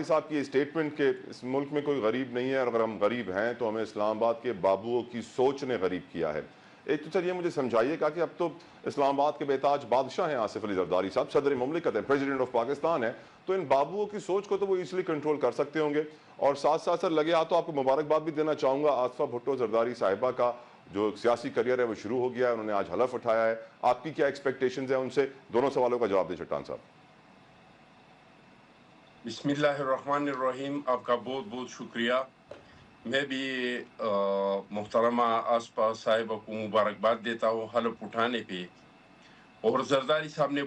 صاحب کی اسٹیٹمنٹ کہ اس ملک میں کوئی غریب نہیں ہے، اور اگر ہم غریب ہیں تو ہمیں اسلام آباد کے بابوؤں کی سوچ نے غریب کیا ہے. ایک تو سر یہ مجھے سمجھائیے گا کہ اب تو اسلام آباد کے بیتاج بادشاہ ہیں آصف علی زرداری صاحب، صدر مملکت ہیں، پریزیڈنٹ آف پاکستان ہے، تو ان بابوؤں کی سوچ کو تو وہ ایزیلی کنٹرول کر سکتے ہوں گے. اور ساتھ ساتھ سر لگے ہاتھ تو آپ کو مبارکباد بھی دینا چاہوں گا، آصفہ بھٹو زرداری صاحبہ کا جو سیاسی کریئر ہے وہ شروع ہو گیا ہے، انہوں نے آج حلف اٹھایا ہے. آپ کی کیا ایکسپیکٹیشنز ہیں ان سے؟ دونوں سوالوں کا جواب دیں چٹان صاحب. بسم اللہ الرحمن الرحیم. آپ کا بہت بہت شکریہ. میں بھی محترمہ آصفہ صاحبہ کو مبارکباد دیتا ہوں حلف اٹھانے پہ. اور زرداری صاحب نے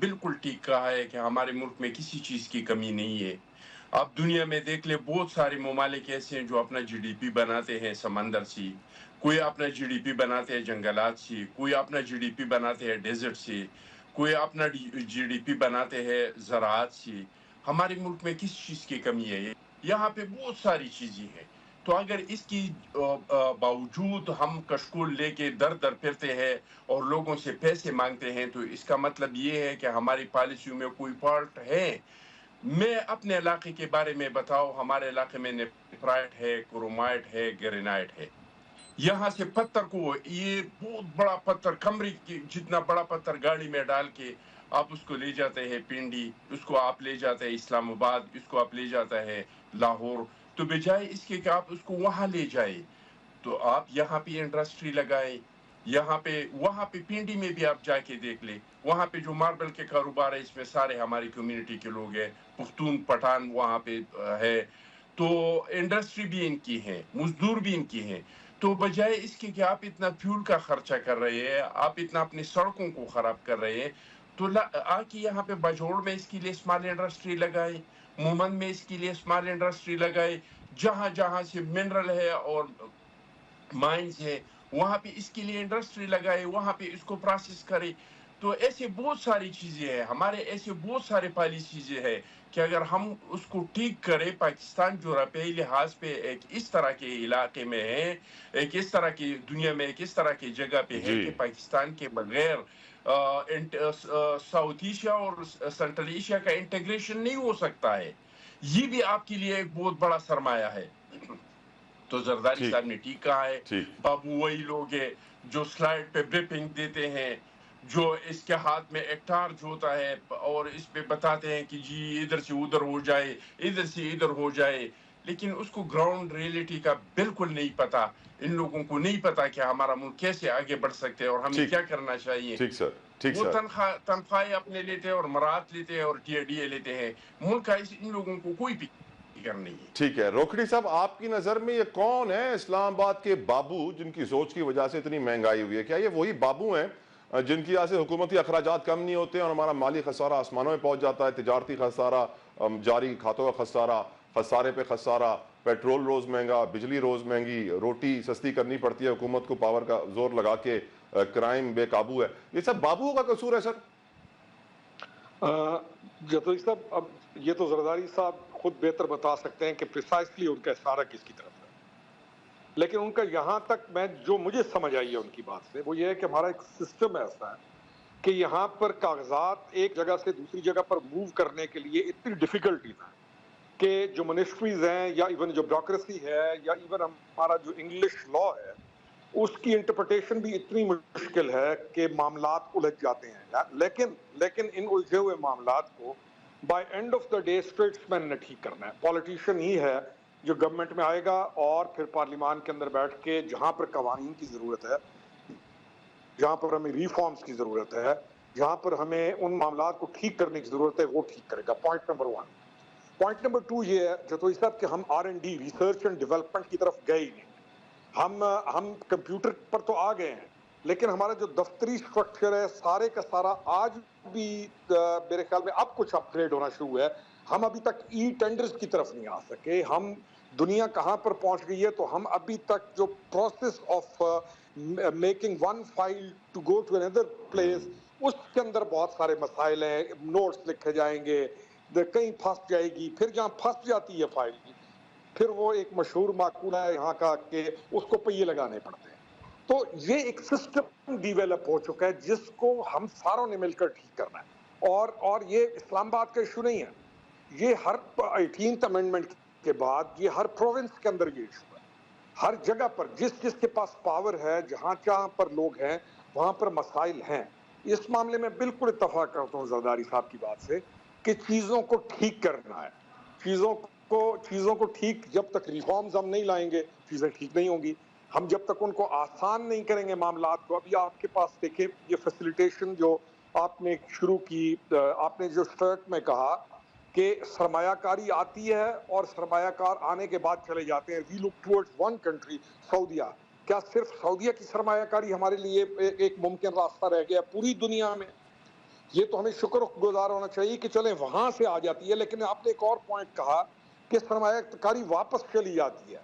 بالکل ٹھیک کہا ہے کہ ہمارے ملک میں کسی چیز کی کمی نہیں ہے. آپ دنیا میں دیکھ لیں، بہت سارے ممالک ایسے ہیں جو اپنا جی ڈی پی بناتے ہیں سمندر سے، کوئی اپنا جی ڈی پی بناتے ہیں جنگلات سے، کوئی اپنا جی ڈی پی بناتے ہیں ڈیزرٹ سے، کوئی اپنا جی ڈی پی بناتے ہیں زراعت سے. ہمارے ملک میں کس چیز کی کمی ہے؟ یہاں پہ بہت ساری چیزیں ہیں. تو اگر اس کی باوجود ہم کشکول لے کے در در پھرتے ہیں اور لوگوں سے پیسے مانگتے ہیں، تو اس کا مطلب یہ ہے کہ ہماری پالیسیوں میں کوئی فالٹ ہے. میں اپنے علاقے کے بارے میں بتاؤ، ہمارے علاقے میں نیپرائٹ ہے، کرومائٹ ہے، گرینائٹ ہے. یہاں سے پتھر کو، یہ بہت بڑا پتھر، کمری کی جتنا بڑا پتھر گاڑی میں ڈال کے آپ اس کو لے جاتے ہیں پنڈی، اس کو آپ لے جاتے ہیں اسلام آباد، اس کو آپ لے جاتا ہے لاہور. تو بجائے اس کے کہ آپ اس کو وہاں لے جائے، تو آپ یہاں پہ انڈسٹری لگائے. یہاں پہ، وہاں پہ پنڈی میں بھی آپ جا کے دیکھ لیں، وہاں پہ جو ماربل کے کاروبار ہے اس میں سارے ہماری کمیونٹی کے لوگ ہیں، پختون پٹھان وہاں پہ ہے. تو انڈسٹری بھی ان کی ہے، مزدور بھی ان کی ہیں. تو بجائے اس کے کہ آپ اتنا فیول کا خرچہ کر رہے ہیں، آپ اتنا اپنی سڑکوں کو خراب کر رہے ہیں، تو آ کے یہاں پہ بجوڑ میں اس کے لیے اسمال انڈسٹری لگائے، مومن میں اس کے لیے اسمال انڈسٹری لگائے. جہاں جہاں سے منرل ہے اور مائنز ہے وہاں پہ اس کے لیے انڈسٹری لگائے، وہاں پہ اس کو پروسیس کرے. تو ایسے بہت ساری چیزیں ہیں ہمارے، ایسے بہت سارے پالیسیز ہیں کہ اگر ہم اس کو ٹھیک کریں، پاکستان جو روپے لحاظ پہ ایک اس طرح کے علاقے میں ہے، ایک اس طرح کی دنیا میں ایک اس طرح کی جگہ پہ ہے جی کہ پاکستان کے بغیر ساؤتھ ایشیا اور سینٹرل ایشیا کا انٹیگریشن نہیں ہو سکتا ہے. یہ بھی آپ کے لیے ایک بہت بڑا سرمایہ ہے. تو زرداری ٹھیک صاحب نے ٹھیک کہا ہے. ٹھیک. بابو وہی لوگ ہیں جو سلائڈ پہ بریفنگ دیتے ہیں، جو اس کے ہاتھ میں ایک ٹارچ ہوتا ہے اور اس پہ بتاتے ہیں کہ جی ادھر سے ادھر ہو جائے، ادھر سے ادھر ہو جائے، لیکن اس کو گراؤنڈ ریئلٹی کا بالکل نہیں پتا. ان لوگوں کو نہیں پتا کہ ہمارا ملک کیسے آگے بڑھ سکتے ہیں اور ہمیں ٹھیک کیا کرنا چاہیے. ٹھیک سر. ٹھیک وہ سر. تنخواہیں اپنے لیتے ہیں اور مراد لیتے ہیں اور ڈی اے لیتے ہیں. ملک کا ان لوگوں کو کوئی فکر نہیں ہے. ٹھیک ہے روکھڑی صاحب، آپ کی نظر میں یہ کون ہے اسلام آباد کے بابو جن کی سوچ کی وجہ سے اتنی مہنگائی ہوئی ہے؟ کیا یہ وہی بابو ہیں جن کی وجہ سے حکومتی اخراجات کم نہیں ہوتے اور ہمارا مالی خسارہ آسمانوں میں پہنچ جاتا ہے، تجارتی خسارہ، جاری کھاتوں کا خسارہ، خسارے پہ خسارہ، پیٹرول روز مہنگا، بجلی روز مہنگی، روٹی سستی کرنی پڑتی ہے حکومت کو پاور کا زور لگا کے، کرائم بے قابو ہے؟ یہ سب بابوؤں کا قصور ہے سر؟ جتوئی صاحب، اب یہ تو زرداری صاحب خود بہتر بتا سکتے ہیں کہ پریسائسلی ان کا اشارہ کس کی طرف ہے. لیکن ان کا یہاں تک جو مجھے سمجھ آئی ہے ان کی بات سے، وہ یہ ہے کہ ہمارا ایک سسٹم ایسا ہے کہ یہاں پر کاغذات ایک جگہ سے دوسری جگہ پر موو کرنے کے لیے اتنی ڈیفیکلٹیز ہیں کہ جو منسٹریز ہیں یا ایون جو بیوروکریسی ہے یا ایون ہمارا جو انگلش لا ہے اس کی انٹرپریٹیشن بھی اتنی مشکل ہے کہ معاملات الجھ جاتے ہیں. لیکن ان الجھے ہوئے معاملات کو by end of the day statesman نے ٹھیک کرنا ہے. پالیٹیشین ہی ہے جو گورنمنٹ میں آئے گا اور پھر پارلیمان کے اندر بیٹھ کے جہاں پر قوانین کی ضرورت ہے، جہاں پر ہمیں ریفارمز کی ضرورت ہے، جہاں پر ہمیں ان معاملات کو ٹھیک کرنے کی ضرورت ہے، وہ ٹھیک کرے گا. Point number 1. پوائنٹ نمبر 2 یہ ہے جتوئی صاحب کہ ہم R&D ریسرچ اینڈ ڈیولپمنٹ کی طرف گئے ہی نہیں. ہم کمپیوٹر پر تو آ گئے ہیں، لیکن ہمارا جو دفتری سٹرکچر ہے سارے کا سارا آج بھی میرے خیال میں اب کچھ اپ گریڈ ہونا شروع ہے. ہم ابھی تک ای ٹینڈرز کی طرف نہیں آ سکے. ہم دنیا کہاں پر پہنچ گئی ہے تو ہم ابھی تک جو process of making one file to go to اندر پلیس، اس کے اندر بہت سارے مسائل ہیں. نوٹس لکھے جائیں گے، کہیں پھنس جائے گی، پھر جہاں پھنس جاتی ہے فائل پھر وہ ایک مشہور مقولہ ہے یہاں کا کہ اس کو پہیے لگانے پڑتے ہیں. تو یہ ایک سسٹم ڈیویلپ ہو چکا ہے جس کو ہم ساروں نے مل کر ٹھیک کرنا ہے. اور یہ اسلام آباد کا ایشو نہیں ہے، یہ ہر 18th امینڈمنٹ کے بعد یہ ہر پروونس کے اندر یہ ایشو ہے، ہر جگہ پر جس کے پاس پاور ہے، جہاں پر لوگ ہیں وہاں پر مسائل ہیں۔ اس معاملے میں بالکل اتفاق کرتا ہوں زرداری صاحب کی بات سے کہ چیزوں کو ٹھیک کرنا ہے، چیزوں کو ٹھیک، جب تک ریفارمز ہم نہیں لائیں گے چیزیں ٹھیک نہیں ہوں گی، ہم جب تک ان کو آسان نہیں کریں گے معاملات کو۔ ابھی آپ کے پاس دیکھیں یہ فیسیلیٹیشن جو آپ نے شروع کی، آپ نے جو سٹارٹ میں کہا کہ سرمایہ کاری آتی ہے اور سرمایہ کار آنے کے بعد چلے جاتے ہیں، وی لک ٹورڈز ون کنٹری سعودیہ۔ کیا صرف سعودیہ کی سرمایہ کاری ہمارے لیے ایک ممکن راستہ رہ گیا؟ پوری دنیا میں یہ تو ہمیں شکر گزار ہونا چاہیے کہ چلیں وہاں سے آ جاتی ہے، لیکن آپ نے ایک اور پوائنٹ کہا کہ سرمایہ کاری واپس چلی جاتی ہے۔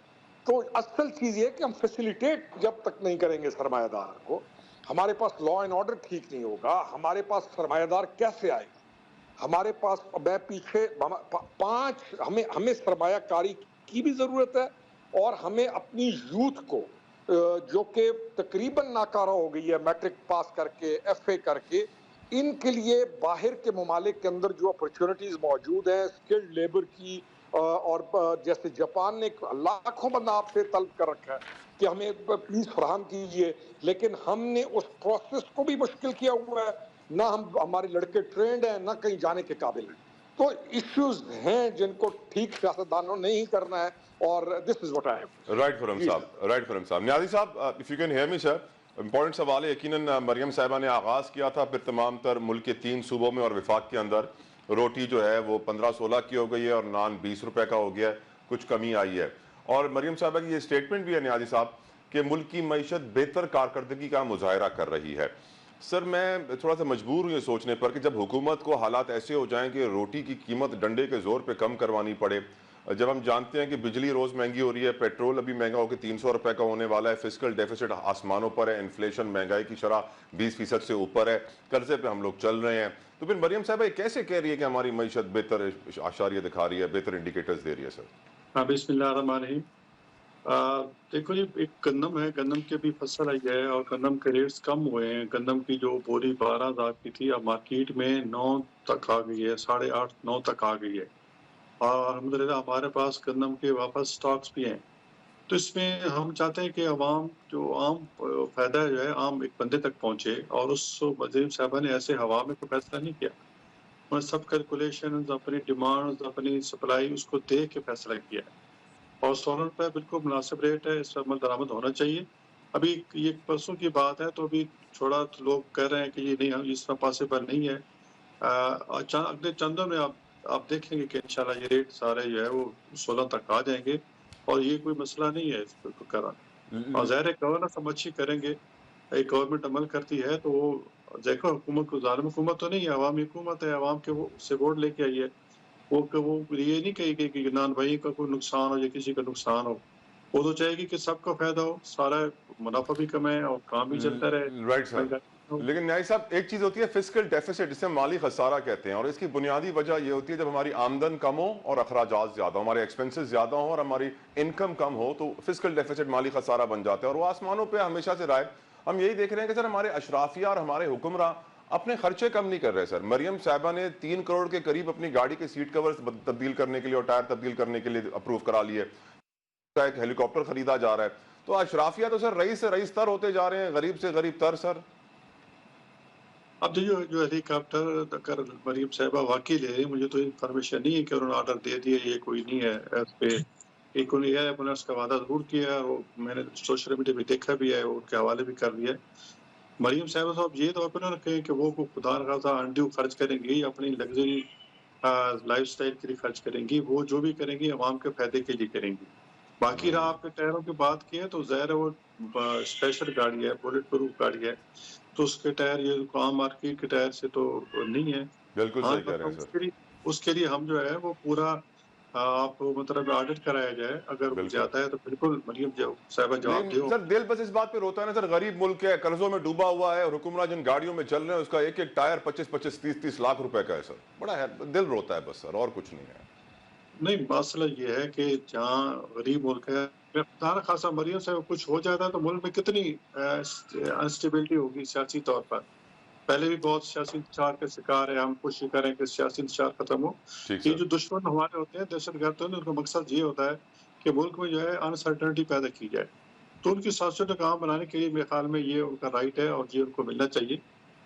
تو اصل چیز یہ کہ ہم فیسیلیٹیٹ جب تک نہیں کریں گے سرمایہ دار کو، ہمارے پاس لا اینڈ آرڈر ٹھیک نہیں ہوگا، ہمارے پاس سرمایہ دار کیسے آئے گا؟ ہمارے پاس میں پیچھے ہمیں سرمایہ کاری کی بھی ضرورت ہے، اور ہمیں اپنی یوتھ کو جو کہ تقریباً ناکارہ ہو گئی ہے میٹرک پاس کر کے، ایف اے کر کے، ان کے لیے باہر کے ممالک کے اندر جو اپرچونٹیز موجود ہیں اسکلڈ لیبر کی، اور جیسے جاپان نے لاکھوں بندہ آپ سے طلب کر رکھا ہے کہ ہمیں پلیز فراہم کیجئے، لیکن ہم نے اس پروسیس کو بھی مشکل کیا ہوا ہے، نہ ہمارے لڑکے ٹرینڈ ہیں، نہ کہیں جانے کے قابل ہیں۔ تو ایشوز ہیں جن کو ٹھیک سیاستدانوں نے ہی کرنا ہے، اور this is what I have. Right Khurram Sahab, right Khurram Sahab. Niazi Sahab, if you can hear me sir, important سوال ہے۔ یقیناً مریم صاحبہ نے آغاز کیا تھا، پھر تمام تر ملک کے 3 صوبوں میں اور وفاق کے اندر روٹی جو ہے وہ 15-16 کی ہو گئی ہے اور نان 20 روپے کا ہو گیا ہے، کچھ کمی آئی ہے۔ اور مریم صاحبہ کی یہ سٹیٹمنٹ بھی ہے نیازی صاحب کہ ملک کی معیشت بہتر کارکردگی کا مظاہرہ کر رہی ہے۔ سر میں تھوڑا سا مجبور ہوں یہ سوچنے پر کہ جب حکومت کو حالات ایسے ہو جائیں کہ روٹی کی قیمت ڈنڈے کے زور پہ کم کروانی پڑے، جب ہم جانتے ہیں کہ بجلی روز مہنگی ہو رہی ہے، پیٹرول ابھی مہنگا ہو کے 300 روپے کا ہونے والا ہے، فسکل ڈیفیسٹ آسمانوں پر ہے، انفلیشن مہنگائی کی شرح 20% سے اوپر ہے، قرضے پہ ہم لوگ چل رہے ہیں، تو پھر مریم صاحبہ یہ کیسے کہہ رہی ہے کہ ہماری معیشت بہتر اشاریہ دکھا رہی ہے، بہتر انڈیکیٹرز دے رہی ہے؟ سر بسم اللہ الرحمن الرحیم۔ دیکھو جی، ایک گندم ہے، گندم کی بھی فصل آئی ہے اور گندم کے ریٹس کم ہوئے ہیں۔ گندم کی جو بوری 12,000 کی تھی اب مارکیٹ میں 9 تک آ گئی ہے، 8.5-9 تک آ گئی ہے، اور الحمدللہ ہمارے پاس گندم کے واپس سٹاکس بھی ہیں۔ تو اس میں ہم چاہتے ہیں کہ عوام جو عام فائدہ جو ہے عام ایک بندے تک پہنچے، اور اس وزیر صاحبہ نے ایسے ہوا میں کوئی فیصلہ نہیں کیا، انہوں نے سب کیلکولیشنز، اپنی ڈیمانڈز، اپنی سپلائی اس کو دیکھ کے فیصلہ کیا ہے، اور 16 روپے بالکل مناسب ریٹ ہے، اس پر عمل درآمد ہونا چاہیے۔ ابھی یہ پرسوں کی بات ہے تو ابھی تھوڑا لوگ کہہ رہے ہیں کہ یہ نہیں، ہم اس طرح پاسبل نہیں ہے۔ اگلے چندوں میں آپ دیکھیں گے کہ انشاءاللہ یہ ریٹ سارے جو ہے وہ 16 تک آ جائیں گے، اور یہ کوئی مسئلہ نہیں ہے اس کو کرانا۔ اور ظاہر ہے گورننس ہم اچھی کریں گے، ایک گورنمنٹ عمل کرتی ہے تو وہ دیکھو، حکومت کو ظالم حکومت تو نہیں ہے، عوامی حکومت ہے، عوام کے وہ سے ووٹ لے کے آئی ہے، وہ یہ نہیں کہے گی کہ نان بھائی کا کوئی نقصان ہو یا کسی کا نقصان ہو، وہ تو چاہے گی کہ سب کا فائدہ ہو، سارا منافع بھی کمائے اور کام بھی چلتا رہے۔ رائٹ سر، لیکن نیازی صاحب ایک چیز ہوتی ہے فسکل ڈیفیسٹ، جسے مالی خسارہ کہتے ہیں، اور اس کی بنیادی وجہ یہ ہوتی ہے جب ہماری آمدن کم ہو اور اخراجات زیادہ ہوں، ہمارے ایکسپنسز زیادہ ہوں اور ہماری انکم کم ہو، تو فسکل ڈیفیسٹ مالی خسارہ بن جاتا ہے، اور وہ آسمانوں پہ ہمیشہ سے رائے۔ ہم یہی دیکھ رہے ہیں کہ سر ہمارے اشرافیہ اور ہمارے حکمراں اپنے خرچے کم نہیں کر رہے۔ سر مریم صاحبہ نے 3 کروڑ کے قریب اپنی گاڑی کے سیٹ کورز تبدیل کرنے کے لیے اور ٹائر تبدیل کرنے کے لیے اپروو کرا لیے، ایک ہیلی کاپٹر خریدا جا رہا ہے، تو اشرافیہ تو سر رئیس سے رئیس تر ہوتے جا رہے ہیں، غریب سے غریب تر۔ سر اب جو ہیلی کاپٹر اگر مریم صاحبہ واقعی لے رہی، مجھے تو انفارمیشن نہیں ہے کہ انہوں نے آرڈر دے دیا، یہ کوئی نہیں ہے اس پہ، ایک انہوں نے ایمبولینس کا وعدہ ضرور کیا ہے، اور میں نے سوشل میڈیا پہ دیکھا بھی ہے، ان کے حوالے بھی کر دیا ہے۔ مریم صاحبہ صاحب یہ تو اپنے کہیں کہ وہ خدا نخواستہ انڈیو خرچ کریں گی، اپنی لگژری لائف سٹائل کے لیے خرچ کریں گی، وہ جو بھی کریں گی عوام کے فائدے کے لیے کریں گی۔ باقی رہا آپ کے ٹائروں کی بات کی ہے تو ظاہر ہے وہ اسپیشل گاڑی ہے، بلٹ پروف گاڑی ہے، تو اس کے ٹائر یہ عام مارکیٹ کے ٹائر سے تو نہیں ہے۔ بالکل ہاں، صحیح کہہ رہے ہیں سر، اس کے لیے ہم جو ہے وہ پورا آپ مطلب آڈٹ کرایا جائے، اگر بالکل۔ زیادہ ہے تو بالکل مریم صاحبہ جواب لیکن دے۔ سر دل بس اس بات پہ روتا ہے نا سر، غریب ملک ہے، قرضوں میں ڈوبا ہوا ہے، اور حکمراں جن گاڑیوں میں چل رہے ہیں اس کا ایک ایک ٹائر 25-30 لاکھ روپے کا ہے۔ سر بڑا ہے، دل روتا ہے بس سر، اور کچھ نہیں ہے۔ نہیں، مسئلہ یہ ہے کہ جہاں غریب ملک ہے، خدا خاصا مریم سے کچھ ہو جاتا ہے تو ملک میں کتنی انسٹیبلٹی ہوگی سیاسی طور پر۔ پہلے بھی بہت سیاسی انتشار کے شکار ہے. ہم کوشش کریں کہ سیاسی انتشار ختم ہو. ٹھیک یہ سر. جو دشمن ہمارے ہوتے ہیں دہشت گرد ہوتے ہیں ان کا مقصد یہ ہوتا ہے کہ ملک میں جو ہے انسرٹنٹی پیدا کی جائے. تو ان کی سازشوں کا کام بنانے کے لیے میرے خیال میں یہ ان کا رائٹ ہے اور یہ ان کو ملنا چاہیے.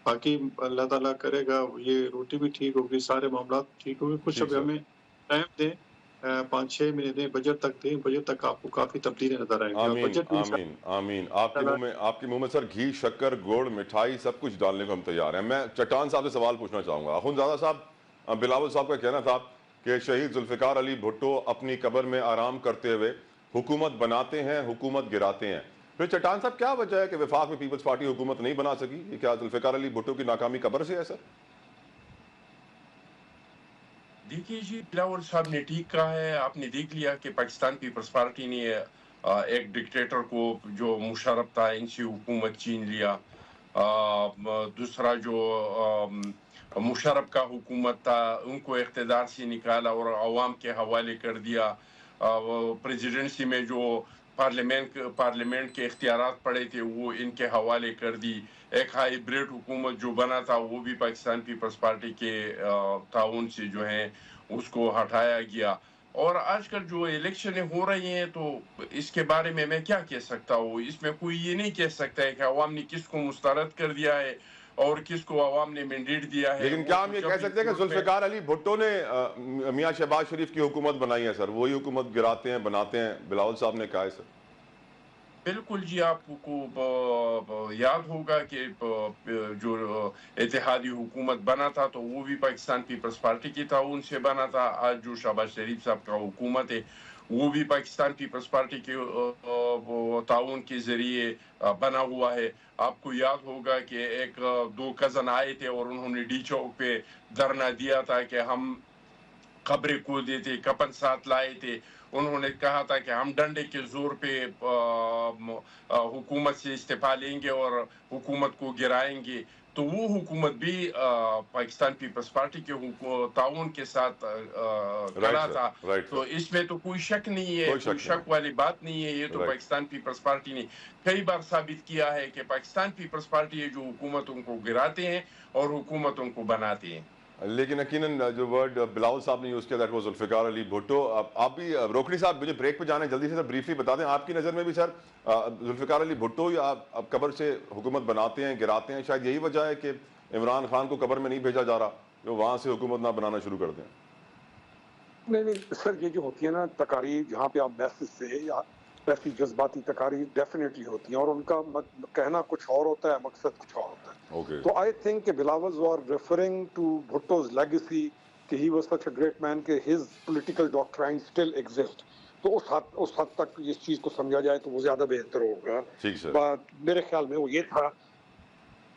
باقی اللہ تعالیٰ کرے گا یہ روٹی بھی ٹھیک ہوگی, سارے معاملات ٹھیک ہوگی. کچھ ٹھیک ابھی سر. ہمیں ٹائم دیں, 5-6 مہینے دیں, بجٹ تک دیں. بجٹ تک آپ کو کافی تبدیلی نظر آئیں گی. اور آمین بجٹ بھی آمین آمین. آپ تعالیٰ کے منہ میں سر گھی, شکر, گڑ, مٹھائی سب کچھ ڈالنے کو ہم تیار ہیں. میں چٹان صاحب سے سوال پوچھنا چاہوں گا. اخوندزادہ صاحب, بلاول صاحب کا کہنا تھا کہ شہید ذوالفقار علی بھٹو اپنی قبر میں آرام کرتے ہوئے حکومت بناتے ہیں, حکومت گراتے ہیں. پھر چٹان صاحب کیا وجہ ہے کہ وفاق میں پیپلز پارٹی حکومت نہیں بنا سکی؟ یہ کیا ذوالفقار علی بھٹو کی ناکامی قبر سے ہے سر؟ دیکھیے جی, بلاول صاحب نے ٹھیک کہا ہے. آپ نے دیکھ لیا کہ پاکستان پیپلز پارٹی نے ایک ڈکٹیٹر کو جو مشرف تھا ان سے حکومت چھین لیا. دوسرا جو مشرف کا حکومت تھا ان کو اقتدار سے نکالا اور عوام کے حوالے کر دیا. پریزیڈنسی میں جو پارلیمنٹ کے اختیارات پڑے تھے وہ ان کے حوالے کر دی. ایک ہائیبریڈ حکومت جو بنا تھا وہ بھی پاکستان پیپلز پارٹی کے تعاون سے جو ہے اس کو ہٹایا گیا. اور آج کل جو الیکشنیں ہو رہی ہیں تو اس کے بارے میں کیا کہہ سکتا ہوں. اس میں کوئی یہ نہیں کہہ سکتا ہے کہ عوام نے کس کو مسترد کر دیا ہے اور کس کو عوام نے مینڈیٹ دیا ہے. لیکن کیا ہم یہ کہہ سکتے ہیں کہ ذوالفقار علی بھٹو نے میاں شہباز شریف کی حکومت بنائی ہے سر, وہی حکومت گراتے ہیں بناتے ہیں, بلاول صاحب نے کہا ہے سر. بالکل جی, آپ کو یاد ہوگا کہ جو اتحادی حکومت بنا تھا تو وہ بھی پاکستان پیپلز پارٹی کی تعاون سے بنا تھا. آج جو شہباز شریف صاحب کا حکومت ہے وہ بھی پاکستان پیپلز پارٹی کے تعاون کے ذریعے بنا ہوا ہے. آپ کو یاد ہوگا کہ ایک 2 کزن آئے تھے اور انہوں نے ڈی چوک پہ دھرنا دیا تھا کہ ہم قبریں کھودے تھے, کفن ساتھ لائے تھے. انہوں نے کہا تھا کہ ہم ڈنڈے کے زور پہ حکومت سے استعفیٰ لیں گے اور حکومت کو گرائیں گے. تو وہ حکومت بھی پاکستان پیپلز پارٹی کے تعاون کے ساتھ کھڑا تھا. تو اس میں تو کوئی شک نہیں ہے, کوئی شک والی بات نہیں ہے. یہ تو پاکستان پیپلز پارٹی نے کئی بار ثابت کیا ہے کہ پاکستان پیپلز پارٹی ہے جو حکومتوں کو گراتے ہیں اور حکومتوں کو بناتے ہیں. لیکن یقیناً جو ورڈ بلاول صاحب نے یوز کیا دیٹ واز ذوالفقار علی بھٹو. آپ بھی روکڑی صاحب, مجھے بریک پہ جانا ہے, جلدی سے سر بریفلی بتا دیں آپ کی نظر میں بھی سر ذوالفقار علی بھٹو یا اب قبر سے حکومت بناتے ہیں گراتے ہیں, شاید یہی وجہ ہے کہ عمران خان کو قبر میں نہیں بھیجا جا رہا, جو وہاں سے حکومت نہ بنانا شروع کر دیں؟ نہیں سر, یہ جو ہوتی ہے نا تقاریر جہاں پہ آپ میسج سے یا ایسی جذباتی تقاریر ڈیفینیٹلی ہوتی ہیں اور ان کا کہنا کچھ اور ہوتا ہے, مقصد کچھ اور ہوتا ہے. تو آئی تھنک کہ Bilawal are referring to Bhutto's legacy کہ he was such a great man کہ his political doctrine still exist. تو اس حد تک اس چیز کو سمجھا جائے تو وہ زیادہ بہتر ہوگا. ٹھیک سر, میرے خیال میں وہ یہ تھا.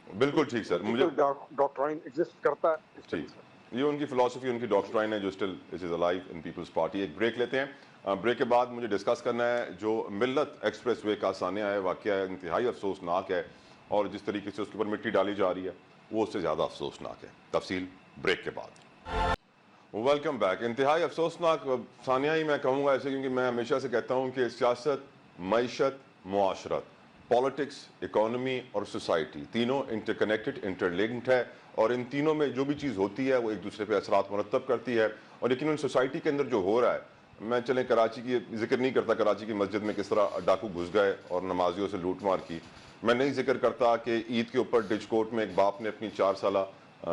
بالکل ٹھیک سر, مجھے ڈاکٹرائن ایگزسٹ کرتا ہے. ٹھیک, یہ ان کی فلسفی, ان کی ڈاکٹرائن ہے جو still it is alive in people's party. ایک بریک لیتے ہیں, بریک کے بعد مجھے ڈسکس کرنا ہے جو ملت ایکسپریس وے کا سانحہ ہے, واقعہ ہے, انتہائی افسوسناک ہے, اور جس طریقے سے اس کے اوپر مٹی ڈالی جا رہی ہے وہ اس سے زیادہ افسوسناک ہے. تفصیل بریک کے بعد. Welcome back. انتہائی افسوسناک سانحہ ہی میں کہوں گا ایسے, کیونکہ میں ہمیشہ سے کہتا ہوں کہ سیاست, معیشت, معاشرت, پالیٹکس, اکانومی اور سوسائٹی تینوں انٹر کنیکٹڈ, انٹر لنکڈ ہے, اور ان تینوں میں جو بھی چیز ہوتی ہے وہ ایک دوسرے پہ اثرات مرتب کرتی ہے. اور لیکن سوسائٹی کے اندر جو ہو رہا ہے, میں چلیں کراچی کی ذکر نہیں کرتا, کراچی کی مسجد میں کس طرح ڈاکو گھس گئے اور نمازیوں سے لوٹ مار کی. میں نہیں ذکر کرتا کہ عید کے اوپر ڈچ کوٹ میں ایک باپ نے اپنی 4 سالہ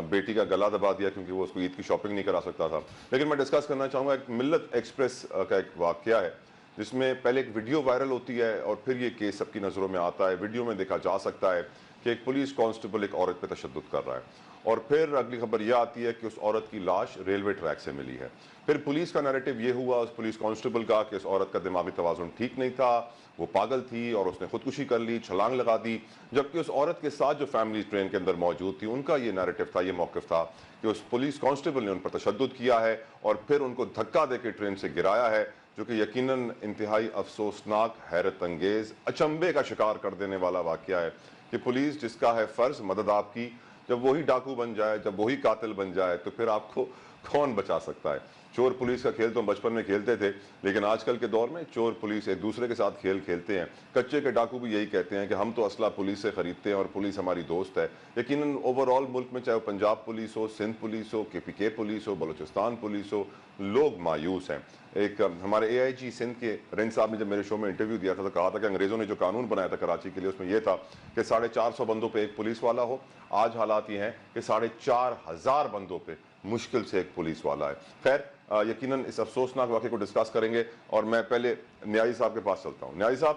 بیٹی کا گلا دبا دیا کیونکہ وہ اس کو عید کی شاپنگ نہیں کرا سکتا تھا. لیکن میں ڈسکس کرنا چاہوں گا ایک ملت ایکسپریس کا ایک واقعہ ہے جس میں پہلے ایک ویڈیو وائرل ہوتی ہے اور پھر یہ کیس سب کی نظروں میں آتا ہے. ویڈیو میں دیکھا جا سکتا ہے کہ ایک پولیس کانسٹیبل ایک عورت پہ تشدد کر رہا ہے, اور پھر اگلی خبر یہ آتی ہے کہ اس عورت کی لاش ریلوے ٹریک سے ملی ہے. پھر پولیس کا نیریٹو یہ ہوا اس پولیس کانسٹیبل کا کہ اس عورت کا دماغی توازن ٹھیک نہیں تھا, وہ پاگل تھی اور اس نے خودکشی کر لی, چھلانگ لگا دی. جبکہ اس عورت کے ساتھ جو فیملی ٹرین کے اندر موجود تھی ان کا یہ نیریٹو تھا, یہ موقف تھا کہ اس پولیس کانسٹیبل نے ان پر تشدد کیا ہے اور پھر ان کو دھکا دے کے ٹرین سے گرایا ہے, جو کہ یقیناً انتہائی افسوسناک, حیرت انگیز, اچنبے کا شکار کر دینے والا واقعہ ہے کہ پولیس جس کا ہے فرض مدد آپ کی, جب وہی ڈاکو بن جائے, جب وہی قاتل بن جائے, تو پھر آپ کو کون بچا سکتا ہے؟ چور پولیس کا کھیل تو ہم بچپن میں کھیلتے تھے، لیکن آج کل کے دور میں چور پولیس ایک دوسرے کے ساتھ کھیل کھیلتے ہیں۔ کچے کے ڈاکو بھی یہی کہتے ہیں کہ ہم تو اسلحہ پولیس سے خریدتے ہیں اور پولیس ہماری دوست ہے۔ یقیناً اوور آل ملک میں چاہے وہ پنجاب پولیس ہو، سندھ پولیس ہو، KPK پولیس ہو، بلوچستان پولیس ہو، لوگ مایوس ہیں۔ ایک ہمارے AIG سندھ کے رینج صاحب نے جب میرے شو میں انٹرویو دیا تھا تو کہا تھا کہ انگریزوں نے جو قانون بنایا تھا کراچی کے لیے اس میں یہ تھا کہ 450 بندوں پہ ایک پولیس والا ہو۔ آج حالات یہ ہیں کہ 4,500 بندوں پہ مشکل سے ایک پولیس والا ہے۔ خیر یقیناً اس افسوسناک واقعے کو ڈسکس کریں گے، اور میں پہلے نیازی صاحب کے پاس چلتا ہوں۔ نیازی صاحب،